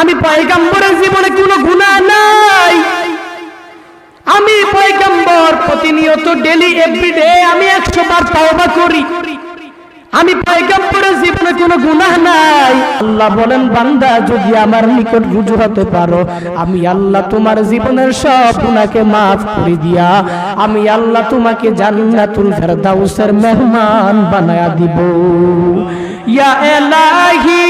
আমি পয়গম্বরের জীবনে কোনো গুনাহ নাই। আমি পয়গম্বর প্রতিনিয়ত ডেইলি এভরিডে আমি 100 বার তওবা করি। আমি পয়গম্বরের জীবনে কোনো গুনাহ নাই। আল্লাহ বলেন বান্দা যদি আমার নিকট রুজু হতে পারো, আমি আল্লাহ তোমার জীবনের সব গুনাহকে maaf করে দিয়া আমি আল্লাহ তোমাকে জান্নাতুল ফেরদাউসের মেহমান বানায়া দিব। ইয়া ইলাহি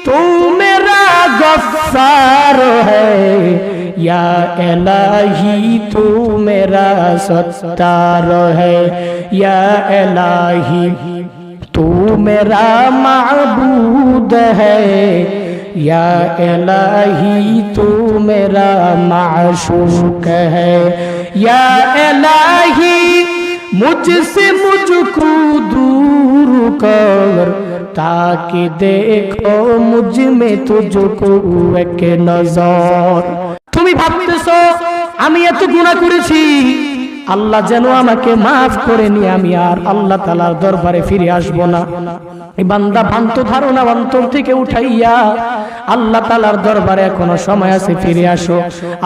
তু মেরা গফফার হ্যায়, या इलाही तू मेरा सत्तार है, या इलाही तू मेरा माबूद है, या इलाही तू मेरा माशूक है, या इलाही मुझसे मुझको दूर कर ताकि देखो मुझ में तुझको एक नजर। তুমি ভাবতেছো আমি এত গুনাহ করেছি, আল্লাহ যেন আমাকে maaf করে নিয়ে আমি আর আল্লাহ তাআলার দরবারে ফিরে আসব না। এই বান্দা ভ্রান্ত ধারণা অন্তর থেকে উঠাইয়া আল্লাহ তাআলার দরবারে এখনো সময় আছে, ফিরে আসো।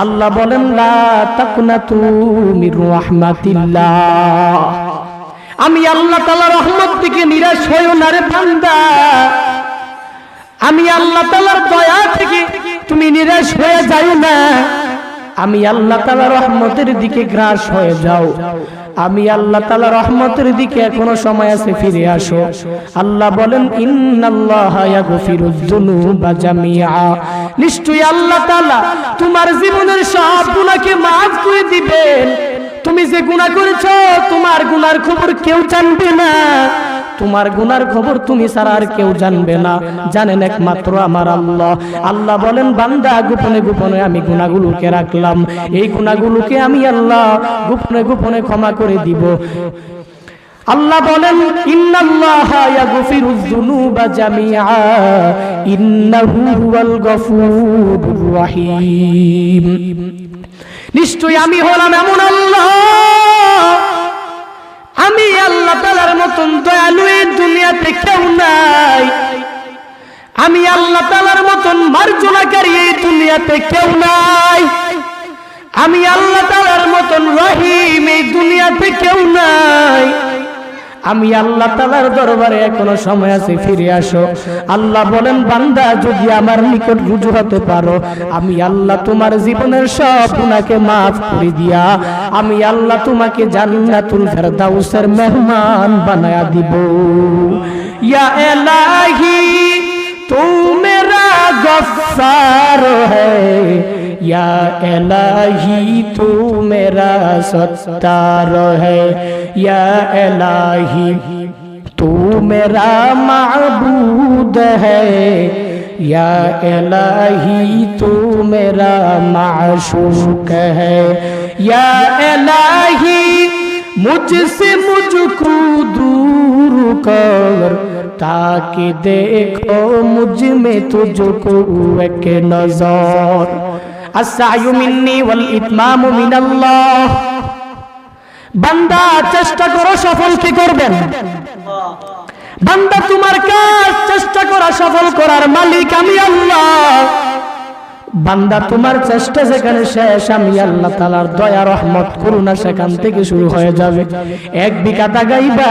আল্লাহ বলেন লা তাকনাতু মির রাহমাতিল্লাহ, আমি আল্লাহ তাআলার রহমত থেকে নিরাশ হইও না রে বান্দা। আমি আল্লাহ তাআলার দয়া থেকে তুমি নিরাশ হয়ে যাও না। আমি আল্লাহ তাআলার রহমতের দিকে গ্রাস হয়ে যাও। আমি আল্লাহ তাআলার রহমতের দিকে এখনো সময় আছে, ফিরে আসো। আল্লাহ বলেন ইন্নাল্লাহা ইয়াগফিরুয যুনুবা জামিআ, নিশ্চয়ই আল্লাহ তাআলা তোমার জীবনের সব গুনাহকে maaf করে দিবেন। তুমি যে গুনাহ করেছো তোমার গুনার খবর কেউ জানবে না, তোমার গুনার খবর তুমি ছাড়া আর কেউ জানবে না, জানেন একমাত্র আমার আল্লাহ। আল্লাহ বলেন বান্দা গোপনে গোপনে আমি গুনাহগুলোকে রাখলাম, এই গুনাহগুলোকে আমি আল্লাহ গোপনে গোপনে ক্ষমা করে দিব। আল্লাহ বলেন ইন্নাল্লাহা ইয়াগফিরুয যুনুবা জামিআ ইন্নাহু হুয়াল গফুরুর রহিম, নিশ্চয়ই আমি হলাম এমন আল্লাহ, আমি আল্লাহ তাআলার মতন দয়ালু এই দুনিয়াতে কেউ নাই। আমি আল্লাহ তাআলার মতন মার্জনাকারী এই দুনিয়াতে কেউ নাই। আমি আল্লাহ তাআলার মতন রহিম এই দুনিয়াতে কেউ নাই। আমি আল্লাহ তাআলার দরবারে এখনো সময় আছে, ফিরে আসো। আল্লাহ বলেন বান্দা যদি আমার নিকট রুজু হতে পারো, আমি আল্লাহ তোমার জীবনের সব গুনাহকে maaf করে দিয়া আমি আল্লাহ তোমাকে জান্নাতুল ফেরদাউসের মেহমান বানায়া দিব। ইয়া ইলাহি তু মেরা গফফার হ্যায়, या इलाही तू मेरा सत्तार है, या इलाही तू मेरा माबूद है, या इलाही तू मेरा माशूक है, या इलाही मुझसे मुझको दूर कर ताकि देखो मुझ में तुझको एक नजर। अस्सायु मिन्नी वल इतमामु मिनल्लाह, বান্দা চেষ্টা করো, সফল কি করবেন? বান্দা তোমার কাজ চেষ্টা করা সফল করার মালিক আমি আল্লাহ। বান্দা তোমার চেষ্টা যেখানে শেষ আমি আল্লাহ তাআলার দয়া রহমত করুণা সেখান থেকে শুরু হয়ে যাবে। 1 বিঘা দাগাইবা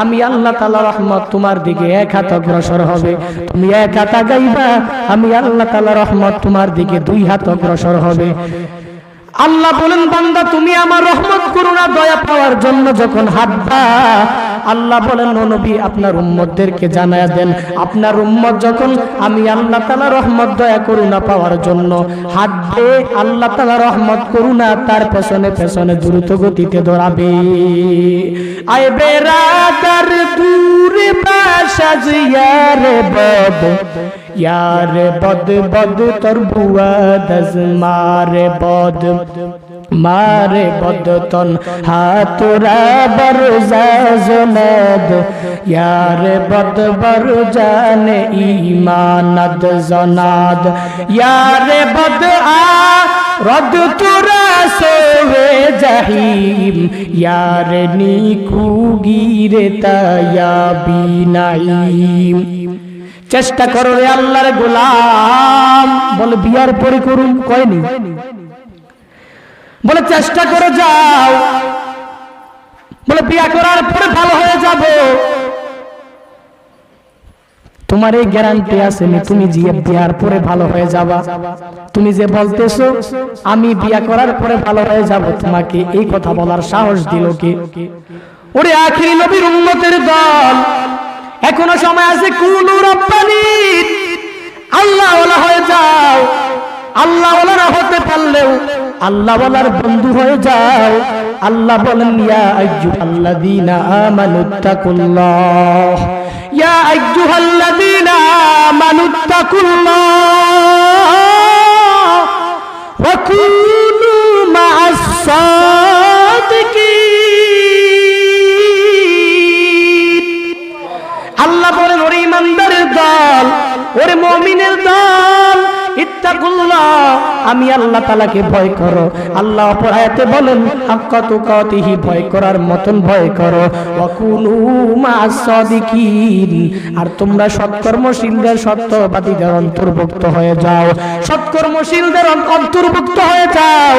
আমি আল্লাহ তাআলার রহমত তোমার দিকে 1 হাত অগ্রসর হবে। তুমি 1 হাত আগাইবা আমি আল্লাহ তাআলার রহমত তোমার দিকে 2 হাত অগ্রসর হবে। আল্লাহ বলেন বান্দা তুমি আমার রহমত করুণা দয়া পাওয়ার জন্য যখন হাঁটবা, আল্লাহ বলেন ও নবী আপনার উম্মতদেরকে জানায়া দেন, আপনার উম্মত যখন আমি আল্লাহ তাআলা রহমত দয়া করুণা পাওয়ার জন্য হাঁটবে, আল্লাহ তাআলা রহমত করুণা তার পেছনে পেছনে দ্রুত গতিতে দৌড়াবে। আয় বেরাদার দূরে বাসা জিয়ারে বদ, यारे बद बद तर बुआ दस मारे बद मारे बद तन हाथुरा बरजा जलद, यारे बद बर जाने ईमानद जनाद, यारे बद आ रद तुरा सोवे जहीम, यारे नीकू गिरे तया बीनाईम। চেষ্টা করো রে আল্লাহর গোলাম। বলে বিয়ার পরে করুন, কয়নি? বলে চেষ্টা করে যাও। বলে বিয়া করার পরে ভালো হয়ে যাব। তোমার এই গ্যারান্টি আছে তুমি যে বিয়ার পরে ভালো হয়ে যাবা? তুমি যে বলতেছো আমি বিয়া করার পরে ভালো হয়ে যাব, তোমাকে এই কথা বলার সাহস দিল কে? ওরে আখিরি নবীর উম্মতের দল, এখনো সময় আছে। কুনু রব্বানী, আল্লাহ ওয়ালা হয়ে যাও। আল্লাহ ওয়ালা না হতে পারলেও আল্লাহ ওয়ালার বন্ধু হয়ে যাও। আল্লাহ বলেন ইয়া আইয়ুহাল্লাযীনা আমানুত্তাকুল্লাহ, ইয়া আইয়ুহাল্লাযীনা আমানুত্তাকুল্লাহ ওয়া কুনু মা'আস সাদিকিন। আল্লাহ বলেন ওরে ইমানদারের দল, ওরে মুমিনের দল, ইত্তাকুল্লাহ, আমি আল্লাহ তাআলাকে ভয় করো। আল্লাহ অপর আয়াতে বলেন হাক্কা তুকাতিহি, ভয় করার মতন ভয় করো। ওয়া কুনু মা'আস সাদিকিন, আর তোমরা সৎকর্মশীলদের, সত্যবাদীদের অন্তর্ভুক্ত হয়ে যাও। সৎকর্মশীলদের অন্তর্ভুক্ত হয়ে যাও,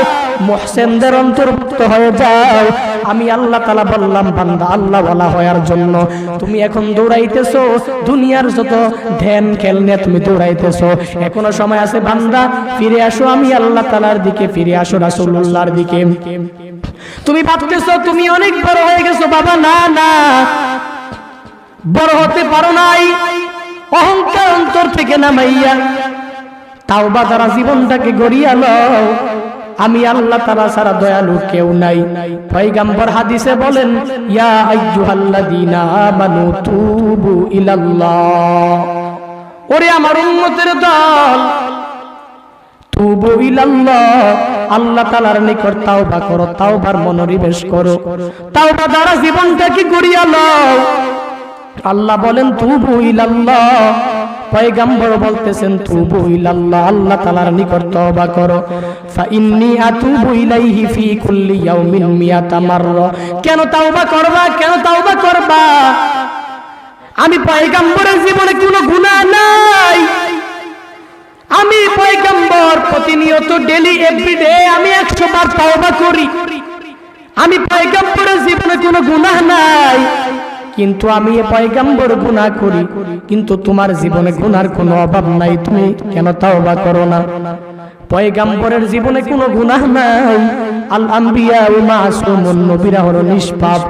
মুহসিনদের অন্তর্ভুক্ত হয়ে যাও। আমি আল্লাহ তাআলা বললাম বান্দা আল্লাহ ওয়ালা হওয়ার জন্য তুমি এখন দৌড়াইতেছো, দুনিয়ার যত ধ্যান খেল নিয়ে তুমি দৌড়াইতেছো। এখনো সময় আছে বান্দা, ফিরে আসো আমি আল্লাহ তাআলার দিকে, ফিরে আসো রাসূলুল্লাহর দিকে। তুমি ভাবতেছো তুমি অনেক বড় হয়ে গেছো, বাবা না না, বড় হতে পারো নাই। অহংকার অন্তর থেকে নামাইয়া তাওবা দ্বারা জীবনটাকে গড়িয়ে লও। আমি আল্লাহ তাআলা ছাড়া দয়ালু কেউ নাই। পয়গম্বর হাদিসে বলেন ইয়া আইয়ুহাল্লাযীনা আমানু তুবু ইলাল্লাহ, ওরে আমার উম্মতের দল, তুবু ইলাল্লাহ, আল্লাহ তাআলার নিকট তাওবা করো, তাওবার মনোনিবেশ করো, তাওবা দ্বারা জীবনটাকে গড়িয়ে লও। আল্লাহ বলেন তুবু ইলাল্লাহ, পয়গম্বর বলতেছেন তুবু ইলাল্লাহ, আল্লাহ তাআলার নিকট তওবা করো। ফা ইন্নী আতুবু ইলাইহি ফি কুল্লি ইয়াউমিন মিয়াতা মাররা। কেন তওবা করবা? কেন তওবা করবা? আমি পয়গম্বরের জীবনে কোনো গুনাহ নাই। আমি পয়গম্বর প্রতিনিয়ত ডেইলি এভরিডে আমি 100 বার তওবা করি। আমি পয়গম্বরের জীবনে কোনো গুনাহ নাই, কিন্তু আমি পয়গম্বর গুনাহ করি, কিন্তু তোমার জীবনে গুনার কোনো অভাব নাই, তুমি কেন তওবা করো না? পয়গম্বরের জীবনে কোনো গুনাহ নাই। আল আম্বিয়া ওয়া মাসুমুন, নবীরা হলো নিষ্পাপ,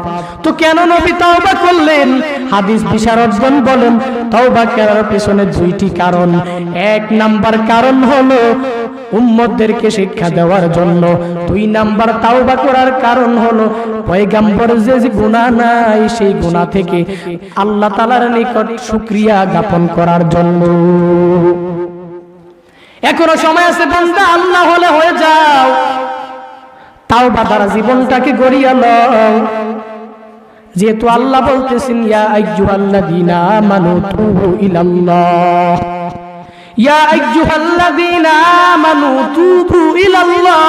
তো কেন নবী তওবা করলেন? হাদিস বিশারদগণ বলেন তওবা করার পেছনে দুইটি কারণ। এক নাম্বার কারণ হলো উম্মতদেরকে শিক্ষা দেওয়ার জন্য। 2 নাম্বার তওবা করার কারণ হলো পয়গম্বরের যে গুনাহ নাই সেই গুনাহ থেকে আল্লাহ তাআলার নিকট শুকরিয়া জ্ঞাপন করার জন্য। এখনো সময় আছে বান্দা, আল্লাহ হলে হয়ে যাও, তাওবা দ্বারা জীবনটাকে গড়িয়ে লও। যেহেতু আল্লাহ বলতেছেন ইয়া আইয়ুহাল্লাযীনা আমানু তুবু ইলাল্লাহ, ইয়া আইয়ুহাল্লাযীনা আমানু তুবু ইলাল্লাহ,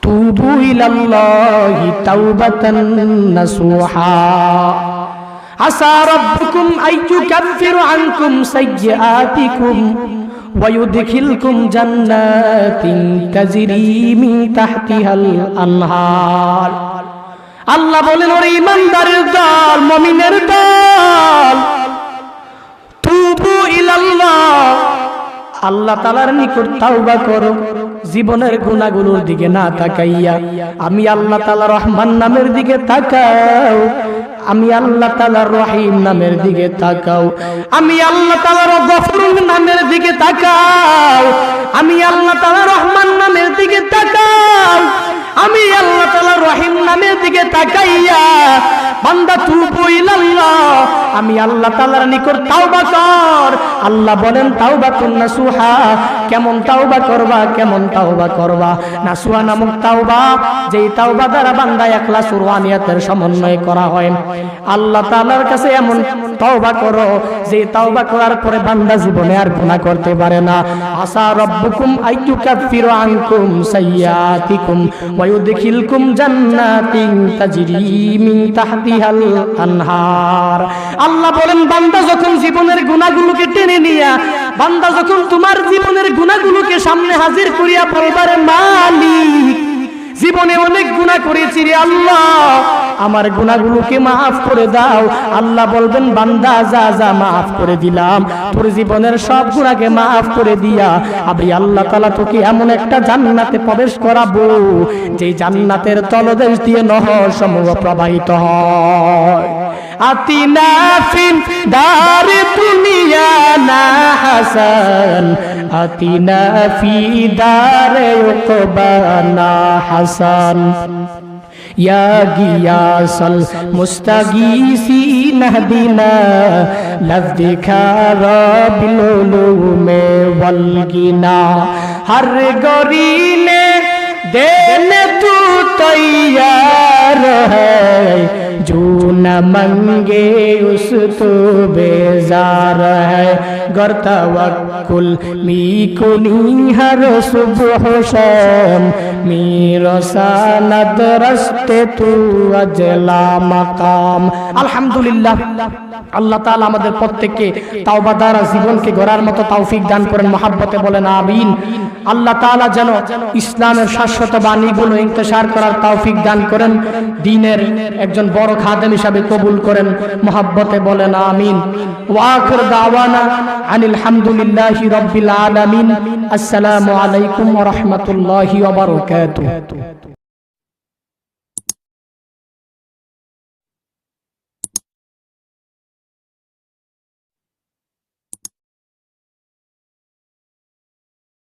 তুবু ইলাল্লাহি তাওবাতান নাসুহা, আসা রাব্বুকুম আইয়ুকাফিরু আনকুম সাইয়্যাতিকুম ওয়া ইউদখিলকুম জান্নাতিন তাজরি মিন তাহতিহাল আনহার। আল্লাহ বলেন ওরে ইমানদারের দল, মুমিনের দল, তুবু ইলাল্লাহ, আল্লাহ তাআলার নিকট তাওবা করো, জীবনের গুনাহগুলোর দিকে না তাকাইয়া আমি আল্লাহ তাআলা রহমান নামের দিকে তাকাও, আমি আল্লাহ তাআলা রহিম নামের দিকে তাকাও, আমি আল্লাহ তাআলা গফুর নামের দিকে তাকাও, আমি আল্লাহ তাআলা রহমান নামের দিকে তাকাও, আমি আল্লাহ তাআলা রহিম নামের দিকে তাকাইয়া বান্দা তুবু ইলাল্লাহ, আমি আল্লাহ তাআলার নিকট তাওবা কর। আল্লাহ বলেন তাওবাতুন নাসুহা, কেমন তাওবা করবা, কেমন তাওবা করবা? নাসুহা নামক তাওবা, যেই তাওবা দ্বারা বান্দা ইখলাস ও নিয়তের সমন্বয় করা হয়। আল্লাহ তাআলার কাছে এমন তাওবা করো যে তাওবা করার পরে বান্দা জীবনে আর গুনাহ করতে পারে না। আসা রব্বুকুম আইয়ুকাফিরু আনকুম সাইয়্যাতিকুম ওয়া ইউদখিলকুম জান্নাতিন তাজরি মিন তাহতিহাল আনহার। আল্লাহ বলেন বান্দা যখন জীবনের গুনাহগুলোকে টেনে নিয়া, বান্দা যখন তোমার জীবনের গুনাহগুলোকে সামনে হাজির করিয়া বলবারে মালিক জীবনে অনেক গুনাহ করেছি রে আল্লাহ, আমার গুনাহগুলোকে মাফ করে দাও। আল্লাহ বলবেন বান্দা যা যা মাফ করে দিলাম, তোর জীবনের সব গুনাহকে মাফ করে দিয়া আমি আল্লাহ তাআলা তোকে এমন একটা জান্নাতে প্রবেশ করাবো যে জান্নাতের তলদেশ দিয়ে নহর সমূহ প্রবাহিত হয়। আতিনা ফিন দারে দুনিয়া না হাসান, আতিনা ফি দারে উকবানা হাসান। ইয়া গিয়াসাল মুস্তাগীসিন হদিনা লফদিখারা বিলুলুমে ওয়াল গিনা। হর গরিনে দেনে তু তৈয়ার হ্যায়, जो न मंगे उस तो बेजार है। गर तवक्कुल मी कुनी हर सुबह शाम, मेरो सनद रस्ते तू अजला मकाम। আলহামদুলিল্লাহ, আল্লাহ তাআলা আমাদের প্রত্যেককে তাওবা দ্বারা জীবনকে গড়ার মতো তৌফিক দান করেন। মহব্বতে বলেন আমিন। আল্লাহ তাআলা যেন ইসলামের শাশ্বত বাণীগুলো ইন্তেশার করার তৌফিক দান করেন, দ্বীনের একজন বড় খাদেম হিসাবে কবুল করেন। মহব্বতে বলেন আমিন। ওয়া আখির দাওয়ানা আনিল হামদুলিল্লাহি রাব্বিল আলামিন। আসসালামু আলাইকুম ওয়া রাহমাতুল্লাহি ওয়া বারাকাতুহু।